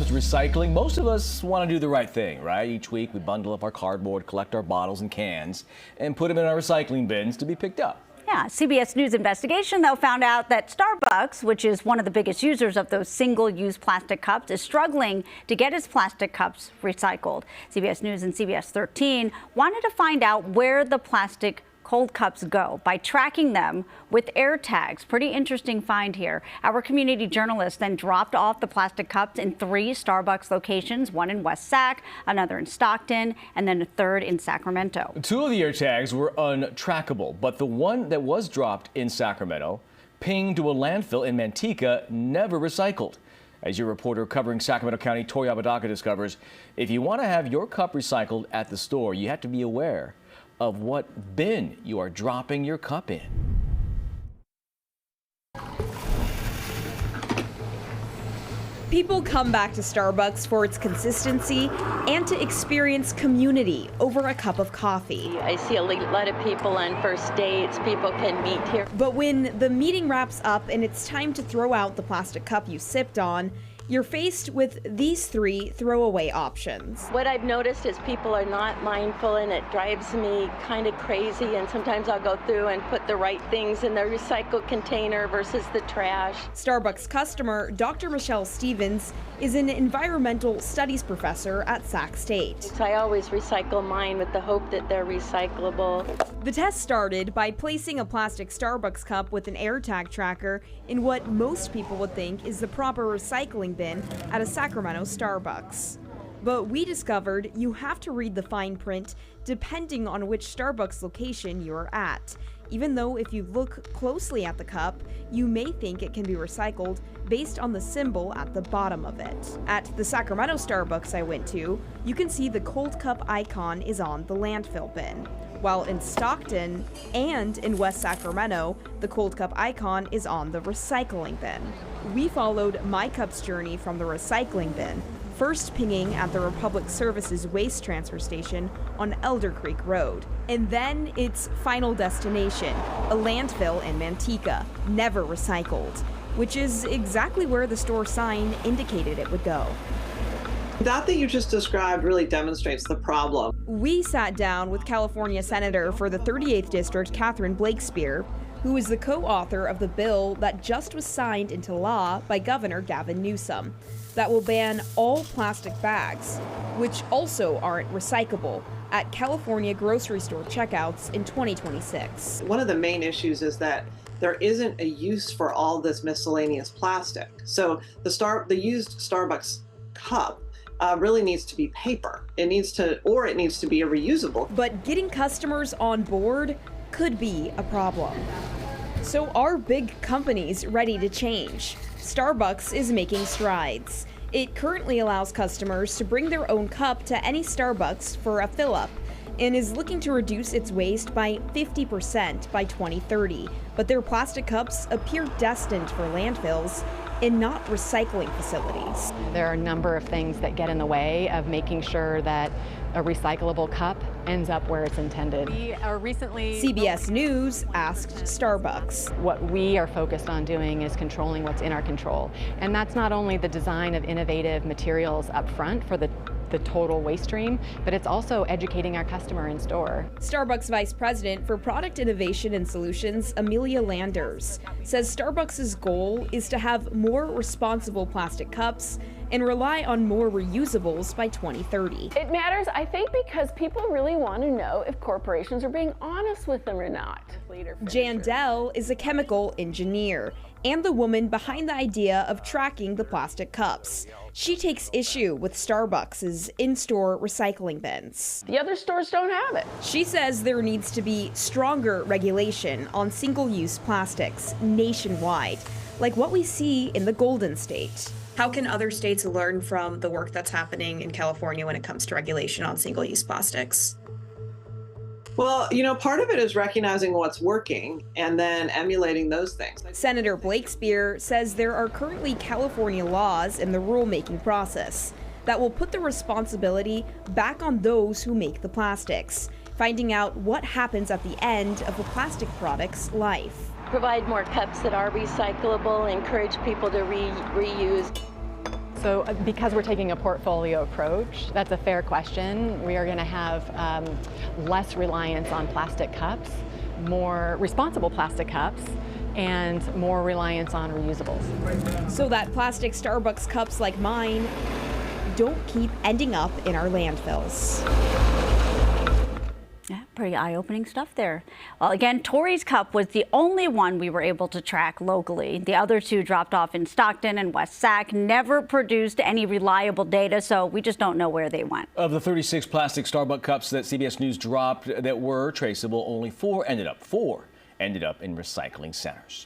comes to recycling, most of us want to do the right thing, right? Each week we bundle up our cardboard, collect our bottles and cans, and put them in our recycling bins to be picked up. Yeah, CBS News Investigation, though, found out that Starbucks, which is one of the biggest users of those single-use plastic cups, is struggling to get its plastic cups recycled. CBS News and CBS 13 wanted to find out where the plastic cold cups go by tracking them with air tags. Pretty interesting find here. Our community journalist then dropped off the plastic cups in 3 Starbucks locations, one in West Sac, another in Stockton, and then a third in Sacramento. 2 of the air tags were untrackable, but the one that was dropped in Sacramento pinged to a landfill in Manteca, never recycled. As your reporter covering Sacramento County, Tori Apodaca, discovers, if you want to have your cup recycled at the store, you have to be aware of what bin you are dropping your cup in. People come back to Starbucks for its consistency and to experience community over a cup of coffee. I see a lot of people on first dates. People can meet here. But when the meeting wraps up and it's time to throw out the plastic cup you sipped on, you're faced with these 3 throwaway options. What I've noticed is people are not mindful, and it drives me kind of crazy, and sometimes I'll go through and put the right things in the recycled container versus the trash. Starbucks customer Dr. Michelle Stevens is an environmental studies professor at Sac State. So I always recycle mine with the hope that they're recyclable. The test started by placing a plastic Starbucks cup with an AirTag tracker in what most people would think is the proper recycling bin at a Sacramento Starbucks. But we discovered you have to read the fine print depending on which Starbucks location you're at, even though if you look closely at the cup, you may think it can be recycled based on the symbol at the bottom of it. At the Sacramento Starbucks I went to, you can see the cold cup icon is on the landfill bin, while in Stockton and in West Sacramento, the cold cup icon is on the recycling bin. We followed my cup's journey from the recycling bin, first pinging at the Republic Services waste transfer station on Elder Creek Road, and then its final destination, a landfill in Manteca, never recycled, which is exactly where the store sign indicated it would go. That you just described really demonstrates the problem. We sat down with California Senator for the 38th District, Catherine Blakespear, who is the co-author of the bill that just was signed into law by Governor Gavin Newsom that will ban all plastic bags, which also aren't recyclable, at California grocery store checkouts in 2026. One of the main issues is that there isn't a use for all this miscellaneous plastic. So the used Starbucks cup really needs to be paper. It needs to be a reusable. But getting customers on board could be a problem. So are big companies ready to change? Starbucks is making strides. It currently allows customers to bring their own cup to any Starbucks for a fill-up and is looking to reduce its waste by 50% by 2030. But their plastic cups appear destined for landfills and not recycling facilities. There are a number of things that get in the way of making sure that a recyclable cup ends up where it's intended. CBS News asked Starbucks. What we are focused on doing is controlling what's in our control. And that's not only the design of innovative materials up front for the total waste stream, but it's also educating our customer in store. Starbucks Vice President for Product Innovation and Solutions, Amelia Landers, says Starbucks' goal is to have more responsible plastic cups and rely on more reusables by 2030. It matters, I think, because people really want to know if corporations are being honest with them or not. Jan Dell is a chemical engineer and the woman behind the idea of tracking the plastic cups. She takes issue with Starbucks' in-store recycling bins. The other stores don't have it. She says there needs to be stronger regulation on single-use plastics nationwide, like what we see in the Golden State. How can other states learn from the work that's happening in California when it comes to regulation on single-use plastics? Well, part of it is recognizing what's working and then emulating those things. Senator Blakespear says there are currently California laws in the rulemaking process that will put the responsibility back on those who make the plastics, finding out what happens at the end of a plastic product's life. Provide more cups that are recyclable, encourage people to reuse. So because we're taking a portfolio approach, that's a fair question. We are going to have less reliance on plastic cups, more responsible plastic cups, and more reliance on reusables. So that plastic Starbucks cups like mine don't keep ending up in our landfills. Yeah, pretty eye-opening stuff there. Well, again, Tori's cup was the only one we were able to track locally. The other two dropped off in Stockton and West Sac, never produced any reliable data, so we just don't know where they went. Of the 36 plastic Starbucks cups that CBS News dropped that were traceable, only four ended up in recycling centers.